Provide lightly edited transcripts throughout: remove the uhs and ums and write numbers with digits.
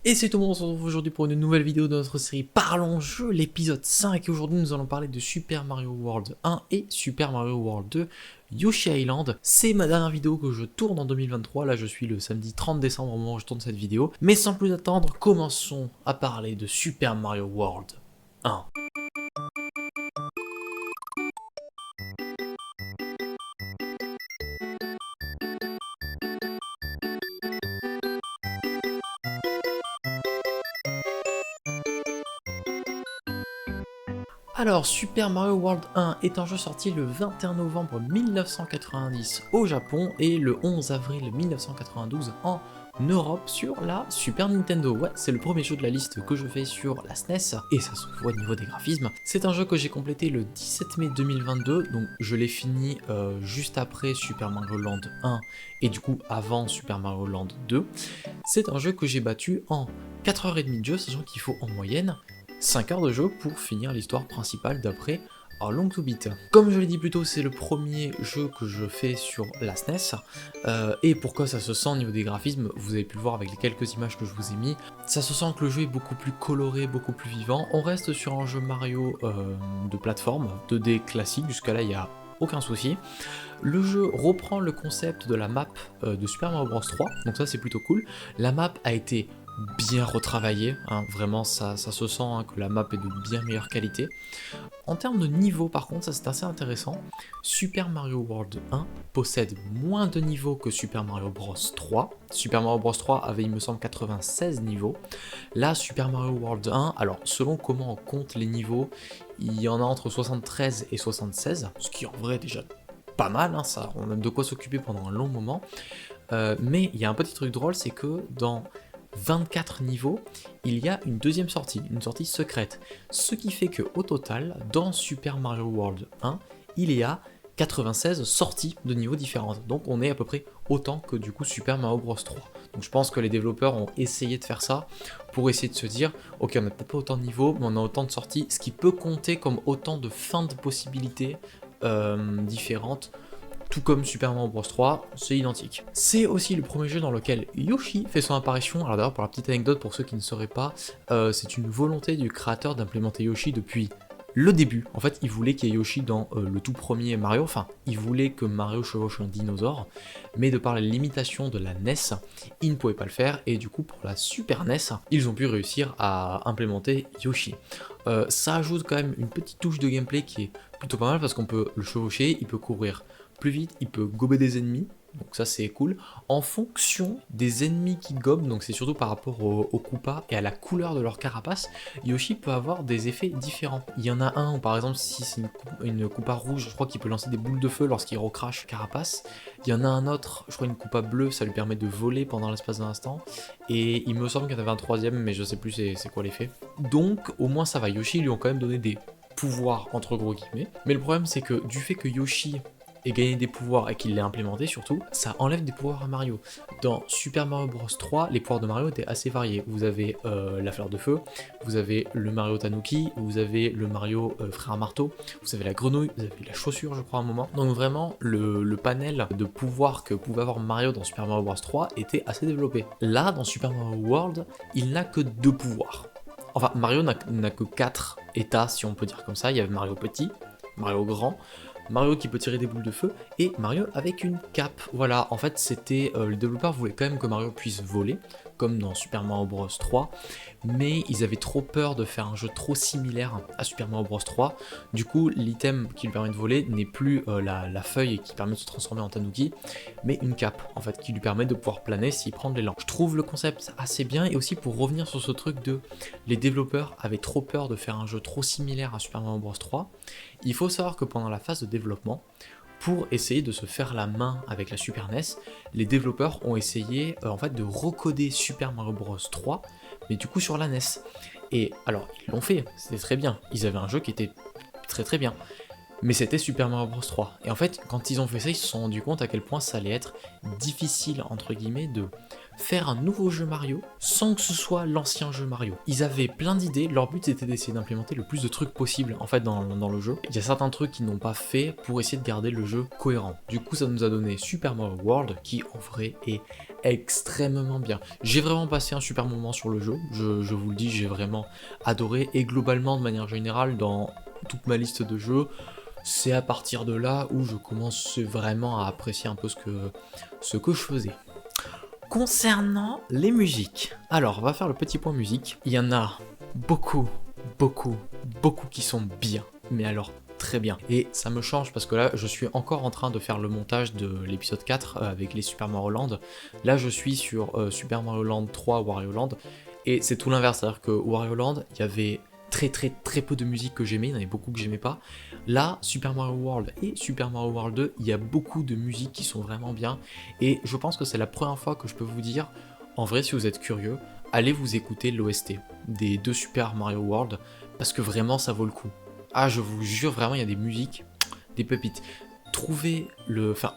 Et c'est tout le monde, on se retrouve aujourd'hui pour une nouvelle vidéo de notre série Parlons Jeux, l'épisode 5. Et aujourd'hui nous allons parler de Super Mario World 1 et Super Mario World 2 Yoshi Island. C'est ma dernière vidéo que je tourne en 2023, là je suis le samedi 30 décembre au moment où je tourne cette vidéo. Mais sans plus attendre, commençons à parler de Super Mario World 1. Alors, Super Mario World 1 est un jeu sorti le 21 novembre 1990 au Japon et le 11 avril 1992 en Europe sur la Super Nintendo. Ouais, c'est le premier jeu de la liste que je fais sur la SNES et ça se voit au niveau des graphismes. C'est un jeu que j'ai complété le 17 mai 2022, donc je l'ai fini juste après Super Mario Land 1 et du coup avant Super Mario Land 2. C'est un jeu que j'ai battu en 4h30 de jeu, sachant qu'il faut en moyenne 5 heures de jeu pour finir l'histoire principale d'après How Long to Beat. Comme je l'ai dit plus tôt, c'est le premier jeu que je fais sur la SNES, et pourquoi ça se sent au niveau des graphismes, vous avez pu le voir avec les quelques images que je vous ai mis, ça se sent que le jeu est beaucoup plus coloré, beaucoup plus vivant. On reste sur un jeu Mario de plateforme, 2D classique, jusqu'à là il n'y a aucun souci. Le jeu reprend le concept de la map de Super Mario Bros 3, donc ça c'est plutôt cool. La map a été bien retravaillée, hein, vraiment ça se sent hein, que la map est de bien meilleure qualité. En termes de niveau par contre, ça c'est assez intéressant, Super Mario World 1 possède moins de niveaux que Super Mario Bros 3. Super Mario Bros 3 avait il me semble 96 niveaux. Là Super Mario World 1, alors selon comment on compte les niveaux, il y en a entre 73 et 76, ce qui en vrai déjà pas mal, hein, ça, on a de quoi s'occuper pendant un long moment. Mais il y a un petit truc drôle, c'est que dans 24 niveaux, il y a une deuxième sortie, une sortie secrète. Ce qui fait que au total, dans Super Mario World 1, il y a 96 sorties de niveaux différentes. Donc on est à peu près autant que du coup Super Mario Bros 3. Donc je pense que les développeurs ont essayé de faire ça pour essayer de se dire, ok, on n'a peut-être pas autant de niveaux, mais on a autant de sorties, ce qui peut compter comme autant de fins de possibilités différentes. Tout comme Super Mario Bros 3, c'est identique. C'est aussi le premier jeu dans lequel Yoshi fait son apparition. Alors d'ailleurs, pour la petite anecdote, pour ceux qui ne sauraient pas, c'est une volonté du créateur d'implémenter Yoshi depuis le début. En fait, il voulait qu'il y ait Yoshi dans le tout premier Mario, enfin, il voulait que Mario chevauche un dinosaure, mais de par les limitations de la NES, il ne pouvait pas le faire, et du coup, pour la Super NES, ils ont pu réussir à implémenter Yoshi. Ça ajoute quand même une petite touche de gameplay qui est plutôt pas mal, parce qu'on peut le chevaucher, il peut courir plus vite, il peut gober des ennemis, donc ça c'est cool, en fonction des ennemis qui gobent, donc c'est surtout par rapport aux Koopas et à la couleur de leur carapace, Yoshi peut avoir des effets différents. Il y en a un où par exemple si c'est une Koopa rouge, je crois qu'il peut lancer des boules de feu lorsqu'il recrache carapace. Il y en a un autre, je crois une Koopa bleue, ça lui permet de voler pendant l'espace d'un instant, et il me semble qu'il y en avait un troisième, mais je sais plus c'est quoi l'effet. Donc au moins ça va, Yoshi lui ont quand même donné des pouvoirs entre gros guillemets, mais le problème c'est que du fait que Yoshi et gagner des pouvoirs et qu'il l'ait implémenté surtout, ça enlève des pouvoirs à Mario. Dans Super Mario Bros 3, les pouvoirs de Mario étaient assez variés. Vous avez la fleur de feu, vous avez le Mario Tanuki, vous avez le Mario frère marteau, vous avez la grenouille, vous avez la chaussure je crois à un moment. Donc vraiment le panel de pouvoirs que pouvait avoir Mario dans Super Mario Bros 3 était assez développé. Là dans Super Mario World, il n'a que 2 pouvoirs. Enfin Mario n'a que 4 états si on peut dire comme ça. Il y avait Mario petit, Mario grand, Mario qui peut tirer des boules de feu, et Mario avec une cape. Voilà, en fait c'était, le développeur voulait quand même que Mario puisse voler, comme dans Super Mario Bros 3, mais ils avaient trop peur de faire un jeu trop similaire à Super Mario Bros 3, du coup l'item qui lui permet de voler n'est plus la feuille qui permet de se transformer en Tanuki, mais une cape, en fait, qui lui permet de pouvoir planer s'il prend de l'élan. Je trouve le concept assez bien, et aussi pour revenir sur ce truc de les développeurs avaient trop peur de faire un jeu trop similaire à Super Mario Bros 3, il faut savoir que pendant la phase de développement, pour essayer de se faire la main avec la Super NES, les développeurs ont essayé en fait de recoder Super Mario Bros 3, mais du coup sur la NES. Et alors ils l'ont fait, c'était très bien, ils avaient un jeu qui était très très bien, mais c'était Super Mario Bros 3. Et en fait quand ils ont fait ça, ils se sont rendus compte à quel point ça allait être difficile entre guillemets de faire un nouveau jeu Mario sans que ce soit l'ancien jeu Mario. Ils avaient plein d'idées, leur but c'était d'essayer d'implémenter le plus de trucs possible en fait dans le jeu. Il y a certains trucs qu'ils n'ont pas fait pour essayer de garder le jeu cohérent. Du coup ça nous a donné Super Mario World qui en vrai est extrêmement bien. J'ai vraiment passé un super moment sur le jeu, je vous le dis, j'ai vraiment adoré, et globalement, de manière générale, dans toute ma liste de jeux, c'est à partir de là où je commence vraiment à apprécier un peu ce que je faisais. Concernant les musiques, alors on va faire le petit point musique. Il y en a beaucoup qui sont bien, mais alors très bien. Et ça me change parce que là je suis encore en train de faire le montage de l'épisode 4 avec les Super Mario Land. Là je suis sur Super Mario Land 3 Wario Land, et c'est tout l'inverse, c'est-à-dire que Wario Land, il y avait très peu de musique que j'aimais, il y en avait beaucoup que j'aimais pas. Là, Super Mario World et Super Mario World 2, il y a beaucoup de musiques qui sont vraiment bien, et je pense que c'est la première fois que je peux vous dire, en vrai, si vous êtes curieux, allez vous écouter l'OST des deux Super Mario World, parce que vraiment ça vaut le coup. Ah, je vous jure, vraiment, il y a des musiques, des pépites.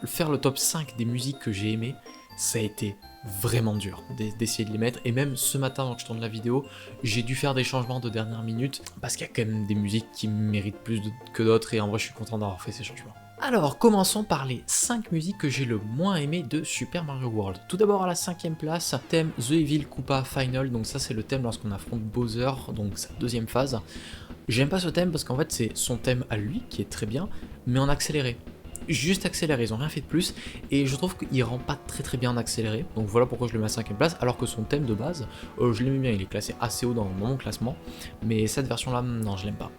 Faire le top 5 des musiques que j'ai aimées, ça a été vraiment dur d'essayer de les mettre, et même ce matin quand je tourne la vidéo, j'ai dû faire des changements de dernière minute, parce qu'il y a quand même des musiques qui méritent plus que d'autres, et en vrai je suis content d'avoir fait ces changements. Alors commençons par les 5 musiques que j'ai le moins aimé de Super Mario World. Tout d'abord à la 5ème place, thème The Evil Koopa Final, donc ça c'est le thème lorsqu'on affronte Bowser, donc sa deuxième phase. J'aime pas ce thème parce qu'en fait c'est son thème à lui qui est très bien, mais en accéléré. Juste accéléré, ils ont rien fait de plus, et je trouve qu'il rend pas très bien en accéléré, donc voilà pourquoi je le mets à 5ème place, alors que son thème de base, je l'aimais bien, il est classé assez haut dans mon classement, mais cette version là, non, je l'aime pas.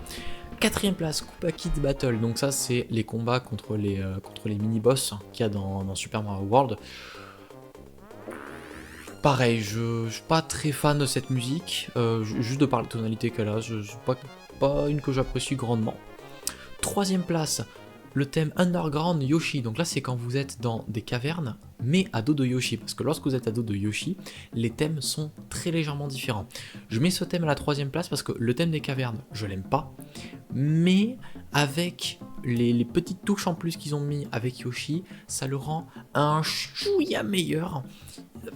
4ème place, Koopa Kid Battle, donc ça c'est les combats contre les mini-boss qu'il y a dans Super Mario World. Pareil, je suis pas très fan de cette musique, juste de par la tonalité qu'elle a, c'est pas une que j'apprécie grandement. 3ème place, le thème Underground Yoshi, donc là c'est quand vous êtes dans des cavernes, mais à dos de Yoshi, parce que lorsque vous êtes à dos de Yoshi, les thèmes sont très légèrement différents. Je mets ce thème à la 3ème place parce que le thème des cavernes, je l'aime pas, mais avec les petites touches en plus qu'ils ont mis avec Yoshi, ça le rend un chouïa meilleur,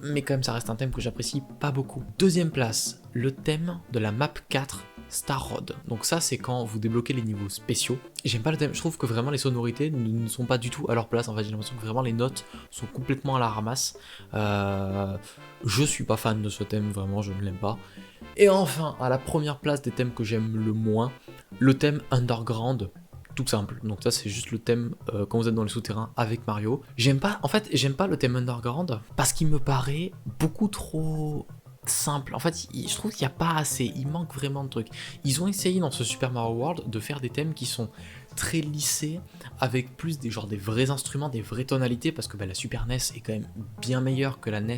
mais quand même ça reste un thème que j'apprécie pas beaucoup. 2ème place, le thème de la map 4, Star Road. Donc ça c'est quand vous débloquez les niveaux spéciaux. J'aime pas le thème, je trouve que vraiment les sonorités ne sont pas du tout à leur place, en fait j'ai l'impression que vraiment les notes sont complètement à la ramasse. Je suis pas fan de ce thème, vraiment je ne l'aime pas. Et enfin, à la première place des thèmes que j'aime le moins, le thème Underground, tout simple. Donc ça c'est juste le thème quand vous êtes dans les souterrains avec Mario. J'aime pas le thème Underground parce qu'il me paraît beaucoup trop simple. En fait, je trouve qu'il n'y a pas assez, il manque vraiment de trucs. Ils ont essayé dans ce Super Mario World de faire des thèmes qui sont très lissés, avec plus des vrais instruments, des vraies tonalités, parce que la Super NES est quand même bien meilleure que la NES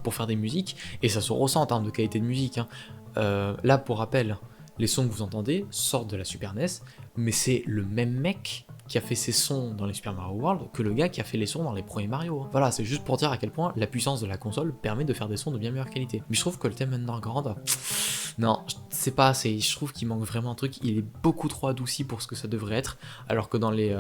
pour faire des musiques, et ça se ressent en termes de qualité de musique, hein. Là, pour rappel, les sons que vous entendez sortent de la Super NES, mais c'est le même mec qui a fait ses sons dans les Super Mario World que le gars qui a fait les sons dans les premiers Mario. Voilà, c'est juste pour dire à quel point la puissance de la console permet de faire des sons de bien meilleure qualité. Mais je trouve que le thème Underground, non, c'est pas assez. Je trouve qu'il manque vraiment un truc. Il est beaucoup trop adouci pour ce que ça devrait être, alors que dans les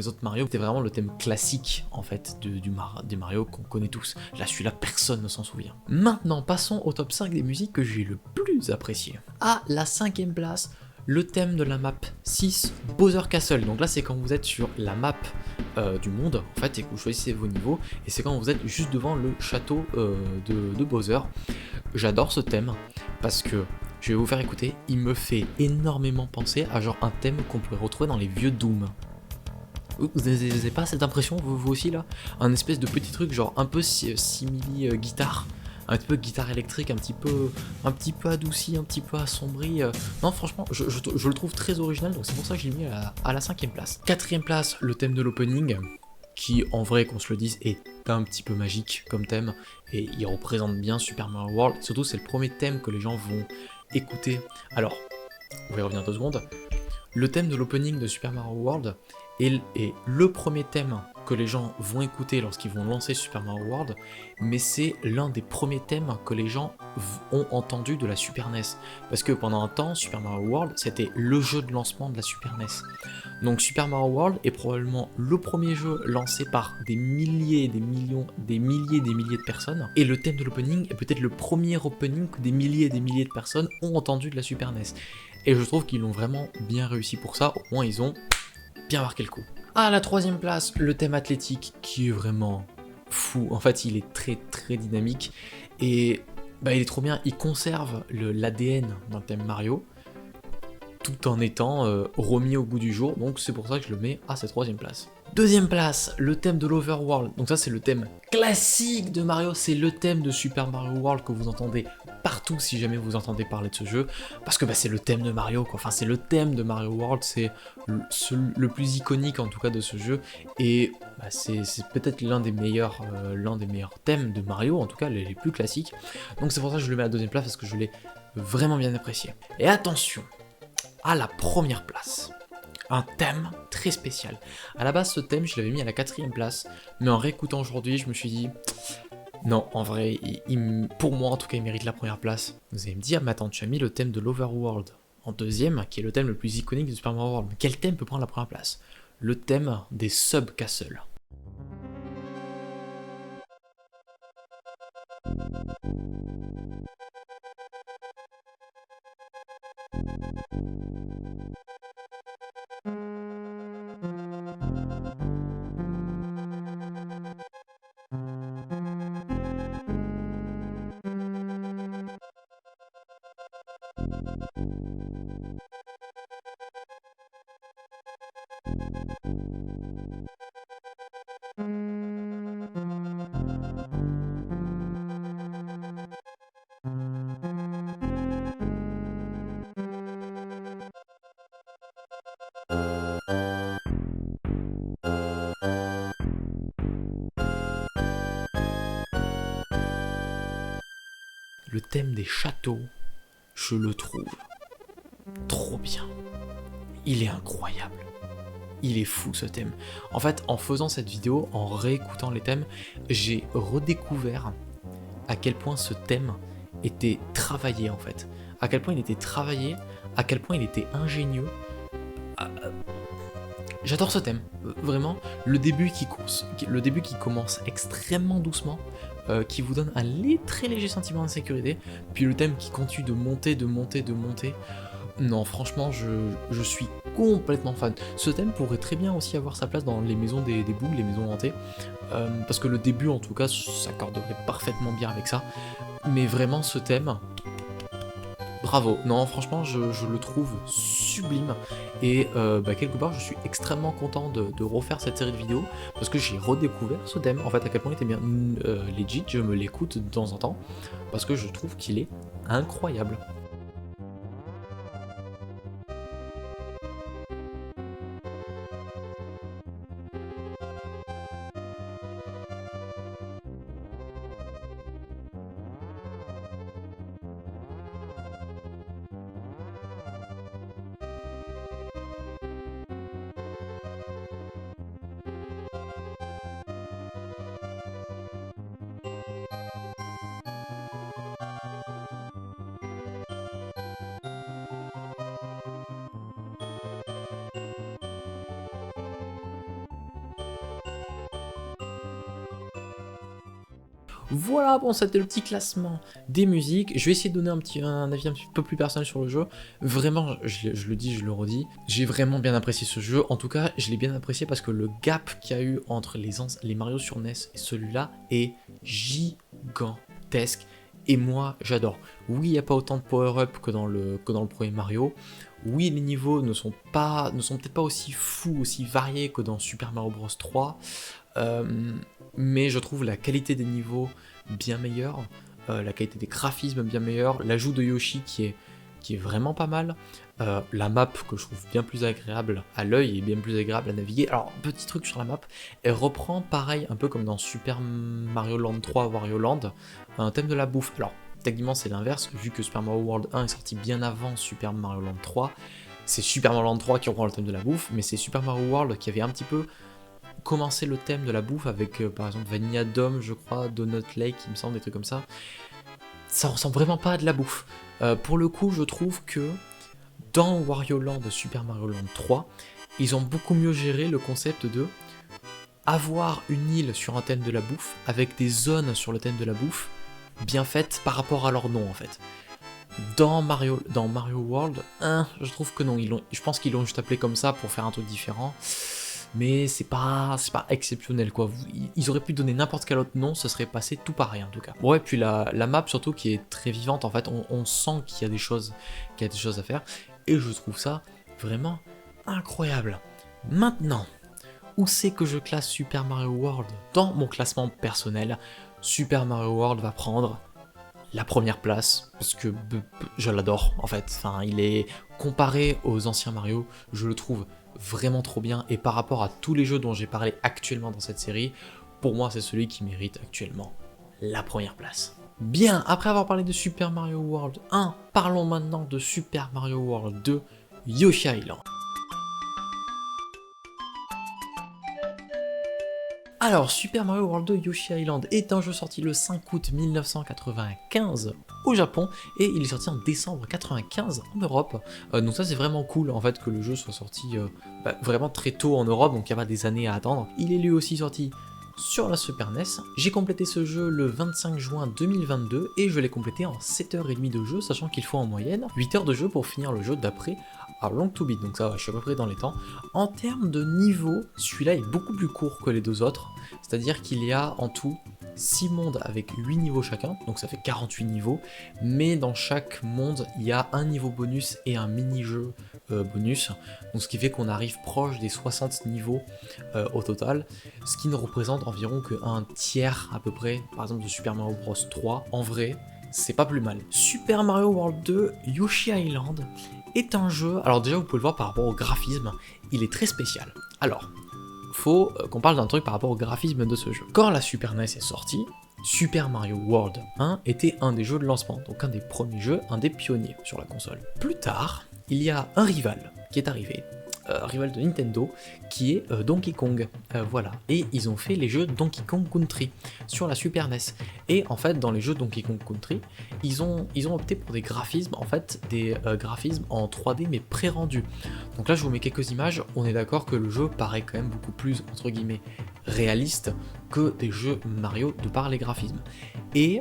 autres Mario, c'était vraiment le thème classique en fait des Mario qu'on connaît tous. Là, celui-là, personne ne s'en souvient. Maintenant, passons au top 5 des musiques que j'ai le plus appréciées. À la 5ème place, le thème de la map 6, Bowser Castle. Donc là c'est quand vous êtes sur la map du monde en fait, et que vous choisissez vos niveaux, et c'est quand vous êtes juste devant le château de Bowser. J'adore ce thème parce que, je vais vous faire écouter, il me fait énormément penser à genre un thème qu'on pourrait retrouver dans les vieux Doom. Vous n'avez pas cette impression vous aussi là? Un espèce de petit truc genre un peu simili guitare, un petit peu guitare électrique, un petit peu adouci, un petit peu assombri. Non, franchement, je le trouve très original, donc c'est pour ça que je l'ai mis à la 5ème place. 4ème place, le thème de l'opening, qui en vrai, qu'on se le dise, est un petit peu magique comme thème, et il représente bien Super Mario World. Surtout, c'est le premier thème que les gens vont écouter. Alors, on va y revenir 2 secondes. Le thème de l'opening de Super Mario World est le premier thème que les gens vont écouter lorsqu'ils vont lancer Super Mario World, mais c'est l'un des premiers thèmes que les gens ont entendu de la Super NES, parce que pendant un temps, Super Mario World, c'était le jeu de lancement de la Super NES. Donc Super Mario World est probablement le premier jeu lancé par des milliers, des millions, des milliers de personnes, et le thème de l'opening est peut-être le premier opening que des milliers de personnes ont entendu de la Super NES. Et je trouve qu'ils l'ont vraiment bien réussi pour ça, au moins ils ont bien marqué le coup. À la 3ème place, le thème athlétique qui est vraiment fou. En fait, il est très très dynamique et bah, il est trop bien. Il conserve l'ADN d'un thème Mario tout en étant remis au goût du jour. Donc c'est pour ça que je le mets à sa 3ème place. Deuxième place, le thème de l'Overworld. Donc ça c'est le thème classique de Mario, c'est le thème de Super Mario World que vous entendez partout si jamais vous entendez parler de ce jeu, parce que bah, c'est le thème de Mario, quoi. Enfin c'est le thème de Mario World, c'est le plus iconique en tout cas de ce jeu, et bah, c'est peut-être l'un des meilleurs thèmes de Mario, en tout cas les plus classiques. Donc c'est pour ça que je le mets à la 2ème place, parce que je l'ai vraiment bien apprécié. Et attention, à la 1ère place, un thème très spécial. À la base, ce thème, je l'avais mis à la 4ème place, mais en réécoutant aujourd'hui, je me suis dit, non, en vrai, pour moi en tout cas, il mérite la 1ère place. Vous allez me dire, mais attends, tu as mis le thème de l'Overworld en 2ème, qui est le thème le plus iconique de Super Mario World. Mais quel thème peut prendre la 1ère place? Le thème des Sub-Castles. Le thème des châteaux, je le trouve trop bien. Il est incroyable. Il est fou ce thème. En fait, en faisant cette vidéo, en réécoutant les thèmes, j'ai redécouvert à quel point ce thème était travaillé en fait. À quel point il était travaillé, à quel point il était ingénieux. J'adore ce thème, vraiment. Le début qui commence extrêmement doucement, qui vous donne un très léger sentiment d'insécurité, puis le thème qui continue de monter, de monter, de monter. Non, franchement, je suis complètement fan. Ce thème pourrait très bien aussi avoir sa place dans les maisons des boules, les maisons hantées, parce que le début, en tout cas, s'accorderait parfaitement bien avec ça. Mais vraiment, ce thème, bravo. Non, franchement, je le trouve sublime. Et bah, quelque part, je suis extrêmement content de refaire cette série de vidéos, parce que j'ai redécouvert ce thème. En fait, à quel point il était bien legit, je me l'écoute de temps en temps, parce que je trouve qu'il est incroyable. Voilà, bon, c'était le petit classement des musiques. Je vais essayer de donner un avis un petit peu plus personnel sur le jeu. Vraiment, je le dis, je le redis, j'ai vraiment bien apprécié ce jeu. En tout cas, je l'ai bien apprécié parce que le gap qu'il y a eu entre les Mario sur NES et celui-là est gigantesque. Et moi, j'adore. Oui, il n'y a pas autant de power-up que dans le premier Mario. Oui, les niveaux ne sont peut-être pas aussi fous, aussi variés que dans Super Mario Bros 3. Mais je trouve la qualité des niveaux bien meilleure, la qualité des graphismes bien meilleure, l'ajout de Yoshi qui est vraiment pas mal, la map que je trouve bien plus agréable à l'œil et bien plus agréable à naviguer. Alors, petit truc sur la map, elle reprend pareil, un peu comme dans Super Mario Land 3 Wario Land, un thème de la bouffe. Alors, techniquement c'est l'inverse, vu que Super Mario World 1 est sorti bien avant Super Mario Land 3, c'est Super Mario Land 3 qui reprend le thème de la bouffe, mais c'est Super Mario World qui avait un petit peu commencé le thème de la bouffe avec par exemple Vanilla Dome, je crois, Donut Lake, il me semble, des trucs comme ça. Ça ressemble vraiment pas à de la bouffe. Pour le coup, je trouve que dans Wario Land de Super Mario Land 3, ils ont beaucoup mieux géré le concept de avoir une île sur un thème de la bouffe avec des zones sur le thème de la bouffe bien faites par rapport à leur nom en fait. Dans Mario World 1, je trouve que non, je pense qu'ils l'ont juste appelé comme ça pour faire un truc différent. mais c'est pas exceptionnel quoi. Ils auraient pu donner n'importe quel autre nom, ça serait passé tout pareil en tout cas. Ouais, puis la map surtout qui est très vivante en fait, on sent qu'il y a des choses, à faire, et je trouve ça vraiment incroyable. Maintenant, où c'est que je classe Super Mario World dans mon classement personnel? Super Mario World va prendre la première place, parce que je l'adore en fait. Enfin, il est comparé aux anciens Mario, je le trouve vraiment trop bien, et par rapport à tous les jeux dont j'ai parlé actuellement dans cette série, pour moi c'est celui qui mérite actuellement la première place. Bien, après avoir parlé de Super Mario World 1, parlons maintenant de Super Mario World 2, Yoshi Island. Alors, Super Mario World 2 Yoshi Island est un jeu sorti le 5 août 1995 au Japon, et il est sorti en décembre 1995 en Europe. Donc ça c'est vraiment cool en fait que le jeu soit sorti vraiment très tôt en Europe, donc il n'y a pas des années à attendre. Il est lui aussi sorti sur la Super NES. J'ai complété ce jeu le 25 juin 2022 et je l'ai complété en 7h30 de jeu, sachant qu'il faut en moyenne 8 heures de jeu pour finir le jeu d'après à Long to Beat, donc ça va, je suis à peu près dans les temps. En termes de niveau, celui-là est beaucoup plus court que les deux autres, c'est-à-dire qu'il y a en tout 6 mondes avec 8 niveaux chacun, donc ça fait 48 niveaux, mais dans chaque monde, il y a un niveau bonus et un mini-jeu bonus, donc ce qui fait qu'on arrive proche des 60 niveaux au total, ce qui ne représente environ qu'un tiers à peu près, par exemple de Super Mario Bros 3, en vrai, c'est pas plus mal. Super Mario World 2 Yoshi Island est un jeu, alors déjà vous pouvez le voir par rapport au graphisme, il est très spécial. Alors, faut qu'on parle d'un truc par rapport au graphisme de ce jeu. Quand la Super NES est sortie, Super Mario World 1 était un des jeux de lancement, donc un des premiers jeux, un des pionniers sur la console. Plus tard, il y a un rival qui est arrivé, rival de Nintendo, qui est Donkey Kong, voilà. Et ils ont fait les jeux Donkey Kong Country sur la Super NES. Et en fait, dans les jeux Donkey Kong Country, ils ont opté pour des graphismes, en fait, des graphismes en 3D mais pré-rendus. Donc là, je vous mets quelques images, on est d'accord que le jeu paraît quand même beaucoup plus, entre guillemets, réaliste que des jeux Mario de par les graphismes. Et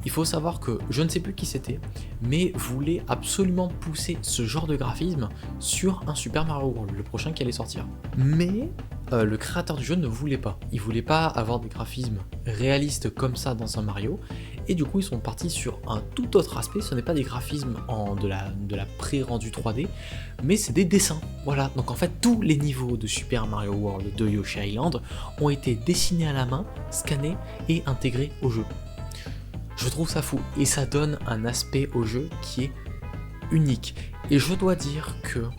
il faut savoir que, je ne sais plus qui c'était, mais voulait absolument pousser ce genre de graphisme sur un Super Mario World, le prochain qui allait sortir. Mais le créateur du jeu ne voulait pas. Il voulait pas avoir des graphismes réalistes comme ça dans un Mario, et du coup ils sont partis sur un tout autre aspect. Ce n'est pas des graphismes de la pré-rendu 3D, mais c'est des dessins. Voilà, donc en fait tous les niveaux de Super Mario World de Yoshi Island ont été dessinés à la main, scannés et intégrés au jeu. Je trouve ça fou, et ça donne un aspect au jeu qui est unique. Et je dois dire que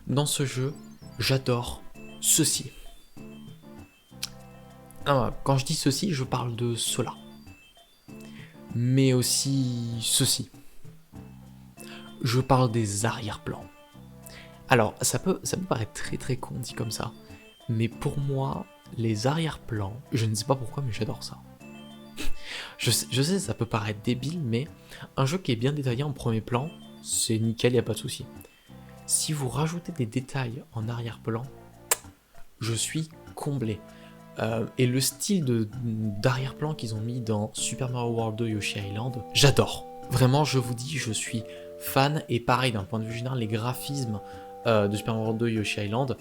dans ce jeu, j'adore ceci. Alors, quand je dis ceci, je parle de cela. Mais aussi ceci. Je parle des arrière-plans. Alors, ça peut paraître très très con dit comme ça, mais pour moi, les arrière-plans, je ne sais pas pourquoi, mais j'adore ça. Je sais, ça peut paraître débile, mais un jeu qui est bien détaillé en premier plan, c'est nickel, y a pas de souci. Si vous rajoutez des détails en arrière-plan, je suis comblé. Et le style d'arrière-plan qu'ils ont mis dans Super Mario World 2 Yoshi Island, j'adore. Vraiment, je vous dis, je suis fan, et pareil, d'un point de vue général, les graphismes de Super Mario World 2 Yoshi Island,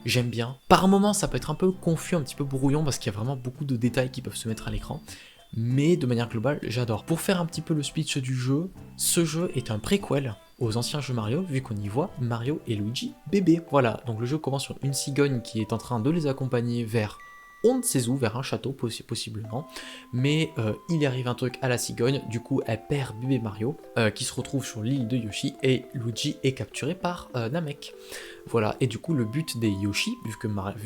j'aime bien. Par moments, ça peut être un peu confus, un petit peu brouillon, parce qu'il y a vraiment beaucoup de détails qui peuvent se mettre à l'écran. Mais de manière globale, j'adore. Pour faire un petit peu le speech du jeu, ce jeu est un préquel aux anciens jeux Mario, vu qu'on y voit Mario et Luigi bébé. Voilà, donc le jeu commence sur une cigogne qui est en train de les accompagner vers on ne sait où, vers un château possiblement, mais il y arrive un truc à la cigogne, du coup elle perd bébé Mario, qui se retrouve sur l'île de Yoshi, et Luigi est capturé par Namek. Voilà, et du coup le but des Yoshi, vu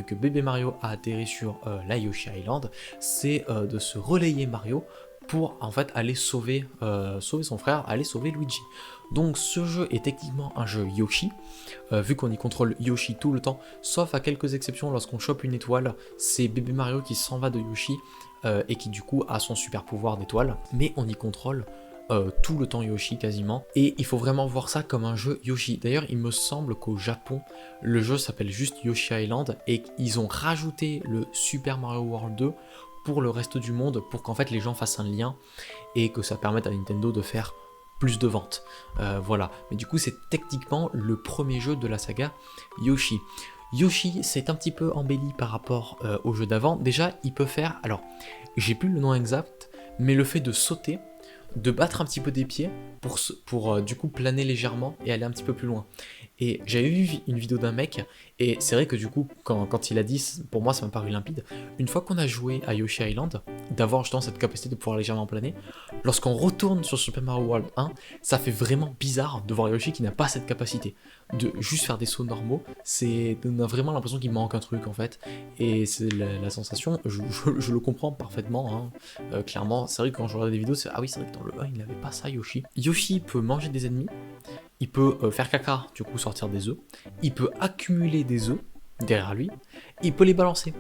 que bébé Mario a atterri sur la Yoshi Island, c'est de se relayer Mario pour en fait aller sauver son frère, aller sauver Luigi. Donc ce jeu est techniquement un jeu Yoshi, vu qu'on y contrôle Yoshi tout le temps, sauf à quelques exceptions. Lorsqu'on chope une étoile, c'est bébé Mario qui s'en va de Yoshi, et qui du coup a son super pouvoir d'étoile, mais on y contrôle tout le temps Yoshi quasiment, et il faut vraiment voir ça comme un jeu Yoshi. D'ailleurs il me semble qu'au Japon, le jeu s'appelle juste Yoshi Island, et ils ont rajouté le Super Mario World 2 pour le reste du monde, pour qu'en fait les gens fassent un lien, et que ça permette à Nintendo de faire plus de ventes. Voilà, mais du coup c'est techniquement le premier jeu de la saga Yoshi. Yoshi, c'est un petit peu embelli par rapport au jeu d'avant. Déjà, il peut faire, alors, j'ai plus le nom exact, mais le fait de sauter, de battre un petit peu des pieds pour du coup planer légèrement et aller un petit peu plus loin. Et j'avais vu une vidéo d'un mec, et c'est vrai que du coup, quand il a dit, pour moi ça m'a paru limpide, une fois qu'on a joué à Yoshi Island, d'avoir justement cette capacité de pouvoir légèrement planer, lorsqu'on retourne sur Super Mario World 1, ça fait vraiment bizarre de voir Yoshi qui n'a pas cette capacité. De juste faire des sauts normaux, on a vraiment l'impression qu'il manque un truc en fait, et c'est la sensation, je le comprends parfaitement, hein. Clairement, c'est vrai que quand je regarde des vidéos, c'est ah oui, c'est vrai que dans le 1, il n'avait pas ça Yoshi. Yoshi peut manger des ennemis, il peut faire caca, du coup sortir des œufs, il peut accumuler des œufs derrière lui, il peut les balancer.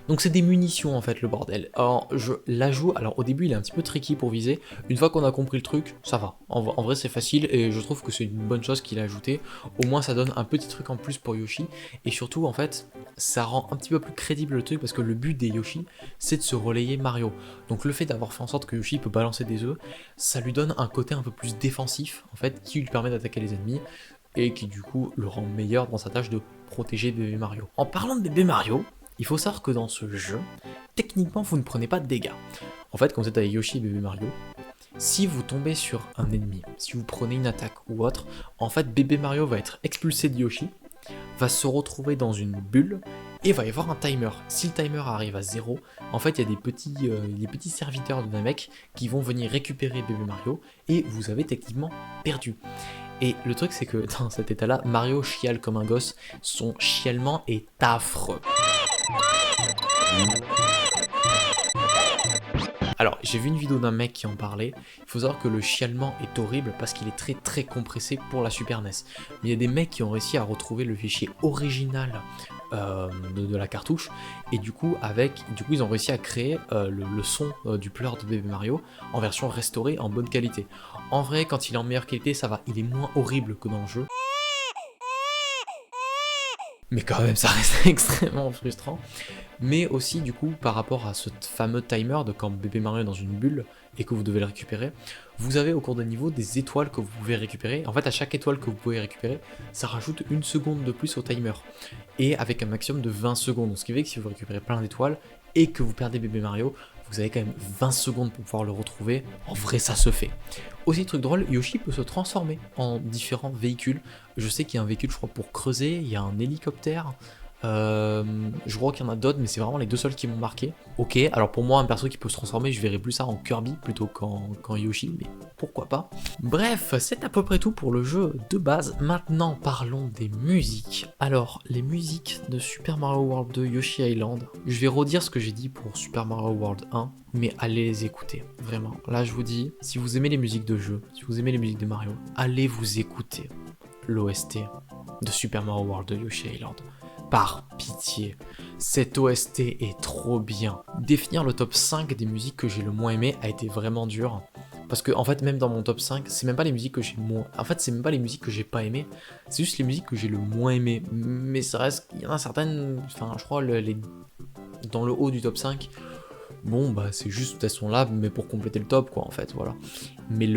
Donc c'est des munitions en fait le bordel. Alors je l'ajoute, alors au début il est un petit peu tricky pour viser, une fois qu'on a compris le truc, ça va. En vrai c'est facile et je trouve que c'est une bonne chose qu'il a ajouté. Au moins ça donne un petit truc en plus pour Yoshi, et surtout en fait ça rend un petit peu plus crédible le truc parce que le but des Yoshi c'est de se relayer Mario. Donc le fait d'avoir fait en sorte que Yoshi peut balancer des œufs, ça lui donne un côté un peu plus défensif en fait qui lui permet d'attaquer les ennemis et qui du coup le rend meilleur dans sa tâche de protéger bébé Mario. En parlant de bébé Mario, il faut savoir que dans ce jeu, techniquement vous ne prenez pas de dégâts. En fait, quand vous êtes avec Yoshi et bébé Mario, si vous tombez sur un ennemi, si vous prenez une attaque ou autre, en fait bébé Mario va être expulsé de Yoshi, va se retrouver dans une bulle et va y avoir un timer. Si le timer arrive à 0, en fait il y a des petits serviteurs de Namek qui vont venir récupérer bébé Mario et vous avez techniquement perdu. Et le truc c'est que dans cet état là, Mario chiale comme un gosse, son chialement est affreux. Alors, j'ai vu une vidéo d'un mec qui en parlait, il faut savoir que le chialement est horrible parce qu'il est très très compressé pour la Super NES. Mais il y a des mecs qui ont réussi à retrouver le fichier original de la cartouche, et du coup ils ont réussi à créer le son du pleur de bébé Mario en version restaurée en bonne qualité. En vrai, quand il est en meilleure qualité, ça va, il est moins horrible que dans le jeu. Mais quand même, ça reste extrêmement frustrant. Mais aussi, du coup, par rapport à ce fameux timer de quand bébé Mario est dans une bulle et que vous devez le récupérer, vous avez au cours de niveau des étoiles que vous pouvez récupérer. En fait, à chaque étoile que vous pouvez récupérer, ça rajoute une seconde de plus au timer. Et avec un maximum de 20 secondes. Ce qui fait que si vous récupérez plein d'étoiles et que vous perdez bébé Mario, vous avez quand même 20 secondes pour pouvoir le retrouver. En vrai, ça se fait. Aussi, truc drôle, Yoshi peut se transformer en différents véhicules. Je sais qu'il y a un véhicule, je crois, pour creuser, il y a un hélicoptère. Je crois qu'il y en a d'autres, mais c'est vraiment les deux seuls qui m'ont marqué. Ok, alors pour moi, un perso qui peut se transformer, je verrais plus ça en Kirby plutôt qu'en Yoshi, mais pourquoi pas. Bref, c'est à peu près tout pour le jeu de base. Maintenant, parlons des musiques. Alors, les musiques de Super Mario World 2 Yoshi Island, je vais redire ce que j'ai dit pour Super Mario World 1, mais allez les écouter, vraiment. Là, je vous dis, si vous aimez les musiques de jeu, si vous aimez les musiques de Mario, allez vous écouter l'OST de Super Mario World 2 Yoshi Island. Par pitié, cette OST est trop bien. Définir le top 5 des musiques que j'ai le moins aimé a été vraiment dur. Parce que en fait, même dans mon top 5, c'est même pas les musiques que j'ai moins... En fait, c'est même pas les musiques que j'ai pas aimées, c'est juste les musiques que j'ai le moins aimées. Mais ça reste... Il y en a certaines... Enfin, je crois, dans le haut du top 5, bon, bah c'est juste, elles sont là, mais pour compléter le top, quoi, en fait, voilà. Mais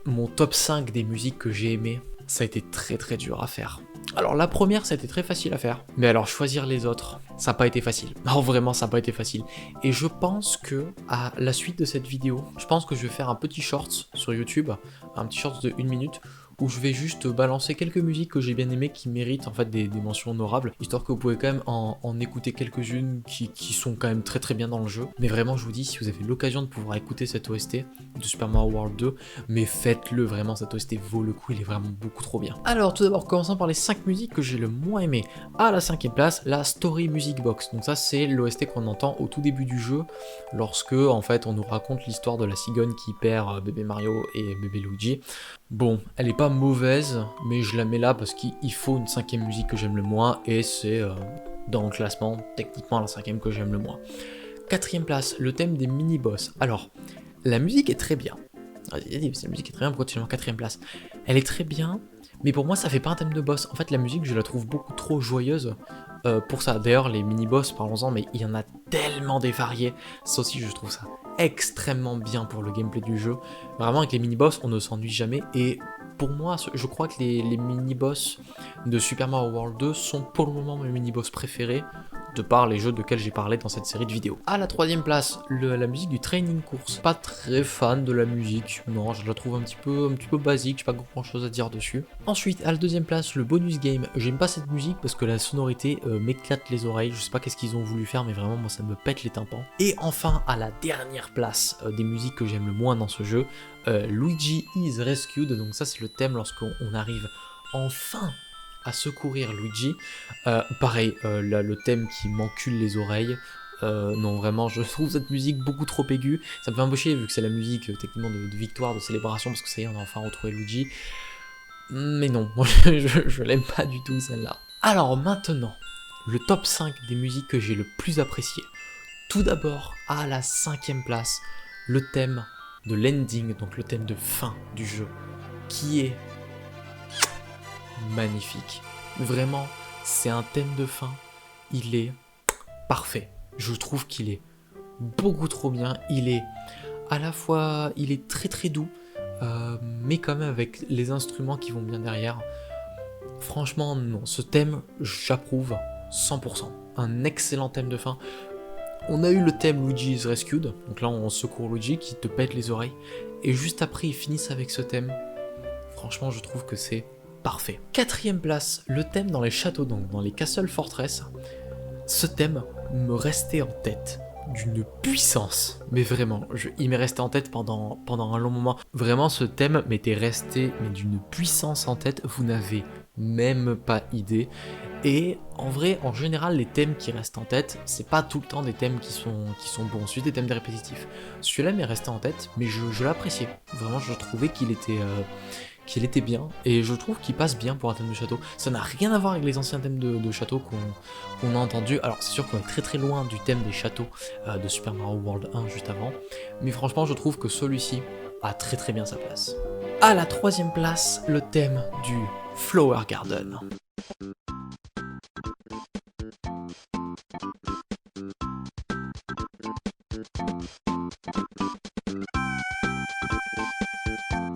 mon top 5 des musiques que j'ai aimées, ça a été très très dur à faire. Alors la première, ça a été très facile à faire, mais alors choisir les autres, ça n'a pas été facile. Non, vraiment, ça n'a pas été facile. Et je pense que, à la suite de cette vidéo, je pense que je vais faire un petit short sur YouTube, un petit short de 1 minute, où je vais juste balancer quelques musiques que j'ai bien aimées qui méritent en fait des mentions honorables, histoire que vous pouvez quand même en écouter quelques-unes qui sont quand même très très bien dans le jeu. Mais vraiment, je vous dis, si vous avez l'occasion de pouvoir écouter cette OST de Super Mario World 2, mais faites-le, vraiment, cette OST vaut le coup, il est vraiment beaucoup trop bien. Alors tout d'abord, commençons par les 5 musiques que j'ai le moins aimées. À la 5ème place, la Story Music Box. Donc ça, c'est l'OST qu'on entend au tout début du jeu, lorsque en fait on nous raconte l'histoire de la cigogne qui perd bébé Mario et bébé Luigi. Bon, elle est pas mauvaise, mais je la mets là parce qu'il faut une 5ème musique que j'aime le moins, et c'est dans le classement techniquement la 5ème que j'aime le moins. 4ème place, le thème des mini-boss. Alors, la musique est très bien. La musique est très bien, pourquoi tu es en 4ème place? Elle est très bien, mais pour moi ça fait pas un thème de boss. En fait, la musique, je la trouve beaucoup trop joyeuse pour ça. D'ailleurs, les mini-boss, parlons-en, mais il y en a tellement des variés. Ça aussi, je trouve ça extrêmement bien pour le gameplay du jeu. Vraiment, avec les mini-boss, on ne s'ennuie jamais, et pour moi, je crois que les mini-boss de Super Mario World 2 sont pour le moment mes mini-boss préférés, de par les jeux desquels j'ai parlé dans cette série de vidéos. À la troisième place, la musique du Training Course. Pas très fan de la musique, non, je la trouve un petit peu basique, j'ai pas grand chose à dire dessus. Ensuite, à la deuxième place, le bonus game. J'aime pas cette musique parce que la sonorité m'éclate les oreilles, je sais pas qu'est-ce qu'ils ont voulu faire, mais vraiment moi ça me pète les tympans. Et enfin, à la dernière place des musiques que j'aime le moins dans ce jeu, Luigi is Rescued, donc ça c'est le thème lorsqu'on arrive enfin à secourir Luigi. Pareil, là, le thème qui m'encule les oreilles. Non, vraiment, je trouve cette musique beaucoup trop aiguë. Ça me fait un peu chier vu que c'est la musique techniquement de victoire, de célébration, parce que ça y est, on a enfin retrouvé Luigi. Mais non, moi je l'aime pas du tout celle-là. Alors maintenant, le top 5 des musiques que j'ai le plus apprécié. Tout d'abord, à la 5e place, le thème de l'ending, donc le thème de fin du jeu, qui est magnifique. Vraiment, c'est un thème de fin, il est parfait. Je trouve qu'il est beaucoup trop bien, il est à la fois, il est très très doux, mais quand même avec les instruments qui vont bien derrière. Franchement, non, ce thème, j'approuve 100%. Un excellent thème de fin. On a eu le thème Luigi is Rescued, donc là on secourt Luigi qui te pète les oreilles, et juste après ils finissent avec ce thème. Franchement, je trouve que c'est parfait. 4e place, le thème dans les châteaux, donc dans les Castle Fortress. Ce thème me restait en tête d'une puissance, mais vraiment, il m'est resté en tête pendant un long moment. Vraiment, ce thème m'était resté d'une puissance en tête, vous n'avez même pas idée. Et en vrai, en général, les thèmes qui restent en tête, c'est pas tout le temps des thèmes qui sont bons, c'est des thèmes répétitifs. Celui-là m'est resté en tête, mais je l'appréciais. Vraiment, je trouvais qu'il était bien, et je trouve qu'il passe bien pour un thème de château. Ça n'a rien à voir avec les anciens thèmes de château qu'on a entendus. Alors c'est sûr qu'on est très très loin du thème des châteaux de Super Mario World 1 juste avant, mais franchement je trouve que celui-ci a très très bien sa place. À la 3e place, le thème du Flower Garden.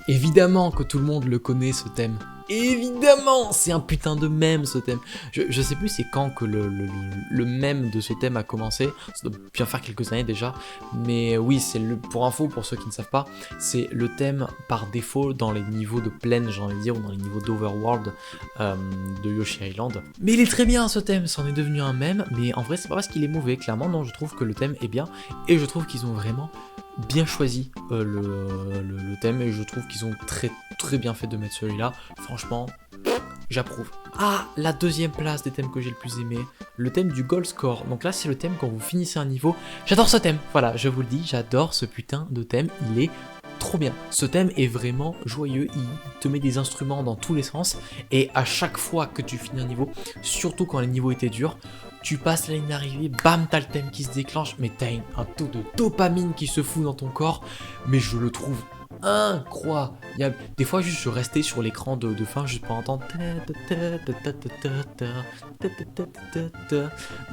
Évidemment que tout le monde le connaît ce thème. Évidemment, c'est un putain de mème ce thème. Je sais plus c'est quand que le mème de ce thème a commencé. Ça doit bien faire quelques années déjà. Mais oui, pour info, pour ceux qui ne savent pas, c'est le thème par défaut dans les niveaux de plaine, j'ai envie de dire, ou dans les niveaux d'Overworld de Yoshi Island. Mais il est très bien ce thème, ça en est devenu un mème. Mais en vrai, c'est pas parce qu'il est mauvais, clairement. Non, je trouve que le thème est bien. Et je trouve qu'ils ont vraiment bien choisi le thème, et je trouve qu'ils ont très très bien fait de mettre celui-là. Franchement, j'approuve. Ah, la 2e place des thèmes que j'ai le plus aimé, le thème du gold score. Donc là, c'est le thème quand vous finissez un niveau. J'adore ce thème, voilà, je vous le dis, j'adore ce putain de thème, il est trop bien. Ce thème est vraiment joyeux, il te met des instruments dans tous les sens, et à chaque fois que tu finis un niveau, surtout quand les niveaux étaient durs, tu passes la ligne d'arrivée, bam, t'as le thème qui se déclenche, mais t'as un taux de dopamine qui se fout dans ton corps, mais je le trouve incroyable. Des fois, juste je restais sur l'écran de fin juste pour entendre.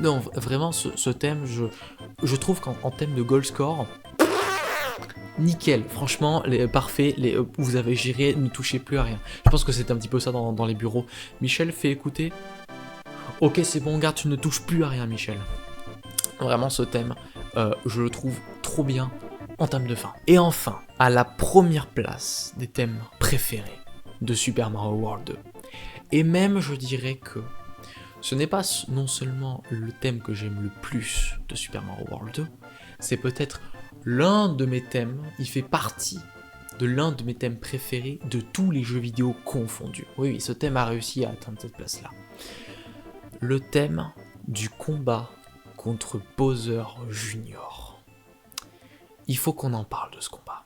Non, vraiment, ce thème, je trouve qu'en thème de gold score, nickel, franchement, parfait, vous avez géré, ne touchez plus à rien. Je pense que c'est un petit peu ça dans les bureaux. Michel, fais écouter. Ok, c'est bon, garde, tu ne touches plus à rien, Michel. Vraiment, ce thème, je le trouve trop bien en thème de fin. Et enfin, à la première place des thèmes préférés de Super Mario World 2. Et même, je dirais que ce n'est pas non seulement le thème que j'aime le plus de Super Mario World 2, c'est peut-être l'un de mes thèmes, il fait partie de l'un de mes thèmes préférés de tous les jeux vidéo confondus. Oui, ce thème a réussi à atteindre cette place-là. Le thème du combat contre Bowser Jr. Il faut qu'on en parle de ce combat.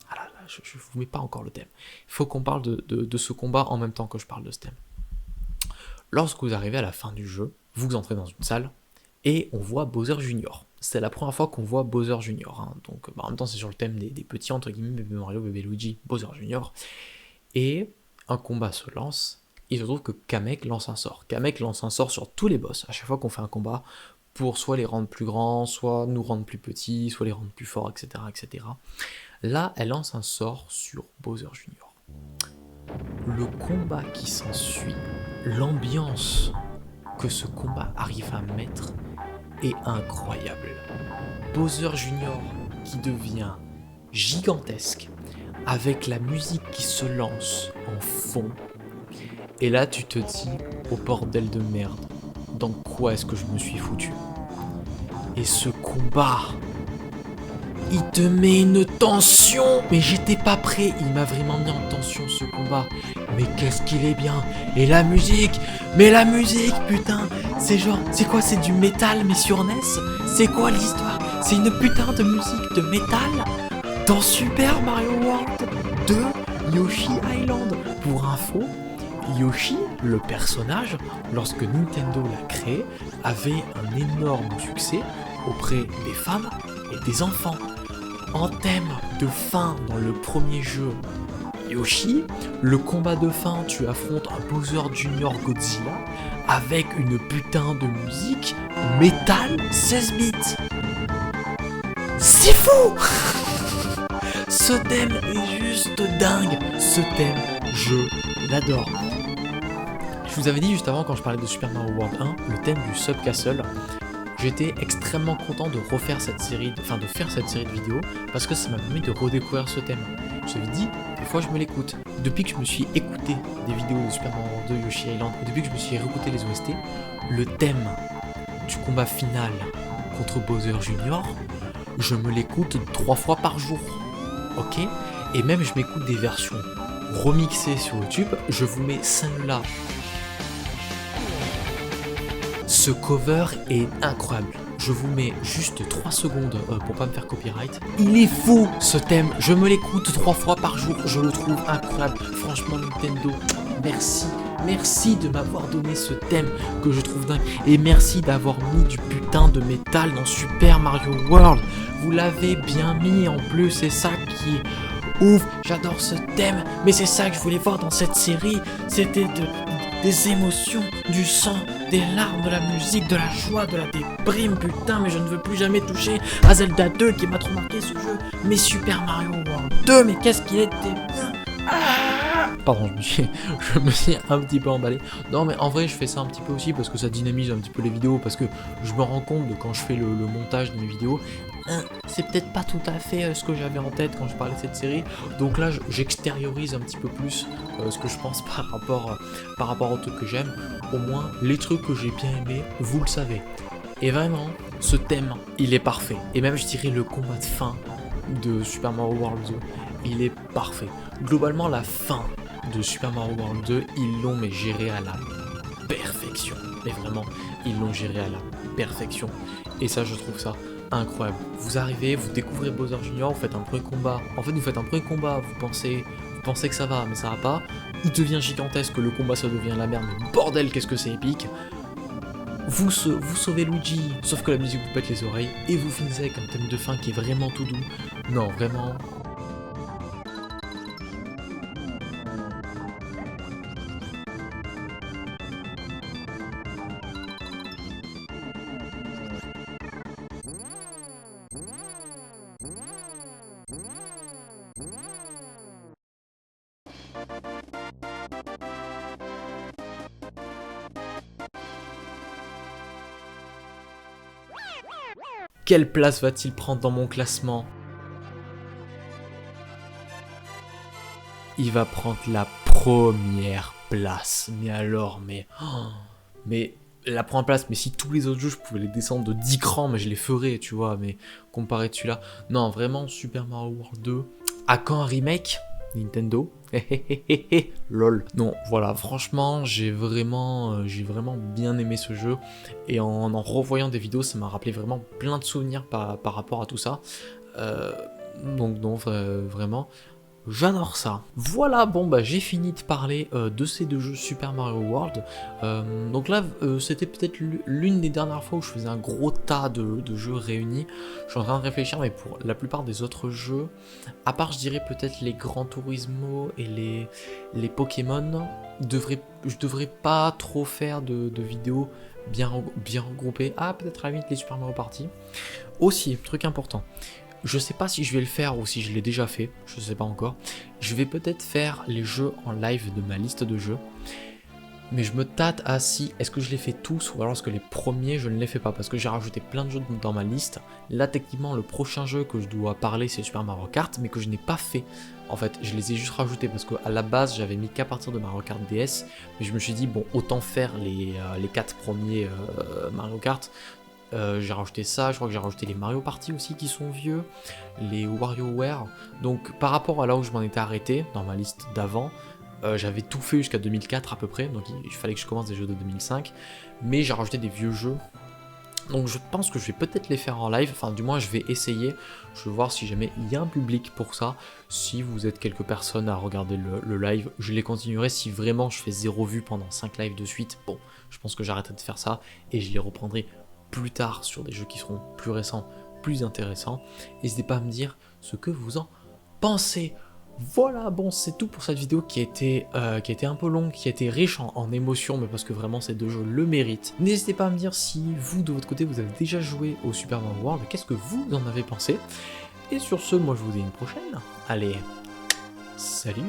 Ah là, je vous mets pas encore le thème. Il faut qu'on parle de ce combat en même temps que je parle de ce thème. Lorsque vous arrivez à la fin du jeu, vous entrez dans une salle et on voit Bowser Jr. C'est la première fois qu'on voit Bowser Jr. Hein. Donc en même temps c'est sur le thème des petits entre guillemets, bébé Mario, bébé Luigi, Bowser Jr. Et un combat se lance. Il se trouve que Kamek lance un sort. Kamek lance un sort sur tous les boss à chaque fois qu'on fait un combat pour soit les rendre plus grands, soit nous rendre plus petits, soit les rendre plus forts, etc. etc. Là, elle lance un sort sur Bowser Jr. le combat qui s'ensuit, l'ambiance que ce combat arrive à mettre est incroyable. Bowser Jr. qui devient gigantesque, avec la musique qui se lance en fond. Et là tu te dis, oh bordel de merde, dans quoi est-ce que je me suis foutu? Et ce combat, il te met une tension. Mais j'étais pas prêt, il m'a vraiment mis en tension ce combat. Mais qu'est-ce qu'il est bien. Et la musique, mais la musique, putain, c'est genre, c'est quoi, c'est du métal mais sur NES? C'est quoi l'histoire? C'est une putain de musique de métal dans Super Mario World 2 Yoshi Island. Pour info, Yoshi, le personnage, lorsque Nintendo l'a créé, avait un énorme succès auprès des femmes et des enfants. En thème de fin dans le premier jeu Yoshi, le combat de fin, tu affrontes un Bowser Jr. Godzilla avec une putain de musique métal 16 bits. C'est fou. Ce thème est juste dingue. Ce thème, je l'adore. Je vous avais dit juste avant, quand je parlais de Super Mario World 1, le thème du Sub Castle. J'étais extrêmement content de refaire cette série, de faire cette série de vidéos, parce que ça m'a permis de redécouvrir ce thème. Je vous avais dit, des fois je me l'écoute. Depuis que je me suis écouté des vidéos de Super Mario World 2 Yoshi Island, et depuis que je me suis réécouté les OST, le thème du combat final contre Bowser Jr., je me l'écoute 3 fois par jour. Ok? Et même je m'écoute des versions remixées sur YouTube, je vous mets celle-là. Ce cover est incroyable. Je vous mets juste 3 secondes pour pas me faire copyright. Il est fou ce thème. Je me l'écoute 3 fois par jour. Je le trouve incroyable. Franchement Nintendo, merci. Merci de m'avoir donné ce thème que je trouve dingue. Et merci d'avoir mis du putain de métal dans Super Mario World. Vous l'avez bien mis en plus. C'est ça qui est ouf. J'adore ce thème. Mais c'est ça que je voulais voir dans cette série. C'était des émotions, du sang, des larmes, de la musique, de la joie, de la déprime, putain, mais je ne veux plus jamais toucher à Zelda 2 qui m'a trop marqué ce jeu, mais Super Mario World 2, mais qu'est-ce qu'il était bien. Pardon, je me suis un petit peu emballé. Non mais en vrai je fais ça un petit peu aussi parce que ça dynamise un petit peu les vidéos, parce que je me rends compte de quand je fais le montage de mes vidéos, c'est peut-être pas tout à fait ce que j'avais en tête quand je parlais de cette série. Donc là j'extériorise un petit peu plus ce que je pense par rapport aux trucs que j'aime. Au moins les trucs que j'ai bien aimés, vous le savez. Et vraiment, ce thème, il est parfait. Et même je dirais le combat de fin de Super Mario World 2, il est parfait. Globalement la fin de Super Mario World 2, ils l'ont mais géré à la perfection. Mais vraiment, ils l'ont géré à la perfection. Et ça, je trouve ça incroyable. Vous arrivez, vous découvrez Bowser Jr., vous faites un premier combat. En fait, vous faites un premier combat, vous pensez que ça va, mais ça va pas. Il devient gigantesque, le combat ça devient la merde. Mais bordel, qu'est-ce que c'est épique. Vous sauvez Luigi, sauf que la musique vous pète les oreilles. Et vous finissez avec un thème de fin qui est vraiment tout doux. Non, vraiment... Quelle place va-t-il prendre dans mon classement? Il va prendre la première place. Mais alors, mais la première place, mais si tous les autres jeux, je pouvais les descendre de 10 crans, mais je les ferais, tu vois, mais comparé de celui-là. Non, vraiment, Super Mario World 2. À quand un remake? Nintendo. Lol. Non, voilà, franchement, j'ai vraiment bien aimé ce jeu. Et en revoyant des vidéos, ça m'a rappelé vraiment plein de souvenirs par rapport à tout ça. Donc non, vraiment... J'adore ça. Voilà, bon bah j'ai fini de parler de ces deux jeux Super Mario World. Donc là, c'était peut-être l'une des dernières fois où je faisais un gros tas de jeux réunis. Je suis en train de réfléchir, mais pour la plupart des autres jeux, à part je dirais peut-être les Gran Turismo et les Pokémon, je devrais pas trop faire de vidéos bien regroupées. Ah, peut-être à la limite les Super Mario Party. Aussi, truc important. Je sais pas si je vais le faire ou si je l'ai déjà fait, je sais pas encore. Je vais peut-être faire les jeux en live de ma liste de jeux. Mais je me tâte à si est-ce que je les fais tous ou alors est-ce que les premiers je ne les fais pas parce que j'ai rajouté plein de jeux dans ma liste. Là techniquement le prochain jeu que je dois parler c'est Super Mario Kart mais que je n'ai pas fait. En fait je les ai juste rajoutés parce qu'à la base j'avais mis qu'à partir de Mario Kart DS mais je me suis dit bon autant faire les 4 premiers Mario Kart. J'ai rajouté ça, je crois que j'ai rajouté les Mario Party aussi qui sont vieux, les WarioWare. Donc par rapport à là où je m'en étais arrêté dans ma liste d'avant, j'avais tout fait jusqu'à 2004 à peu près, donc il fallait que je commence des jeux de 2005, mais j'ai rajouté des vieux jeux. Donc je pense que je vais peut-être les faire en live, enfin du moins je vais essayer, je vais voir si jamais il y a un public pour ça. Si vous êtes quelques personnes à regarder le live, je les continuerai. Si vraiment je fais 0 vue pendant 5 lives de suite, bon, je pense que j'arrêterai de faire ça et je les reprendrai plus tard sur des jeux qui seront plus récents, plus intéressants. N'hésitez pas à me dire ce que vous en pensez. Voilà, bon, c'est tout pour cette vidéo qui a été un peu longue, qui a été riche en émotions, mais parce que vraiment ces deux jeux le méritent. N'hésitez pas à me dire si vous, de votre côté, vous avez déjà joué au Super Mario World, qu'est-ce que vous en avez pensé. Et sur ce, moi je vous dis à une prochaine. Allez, salut!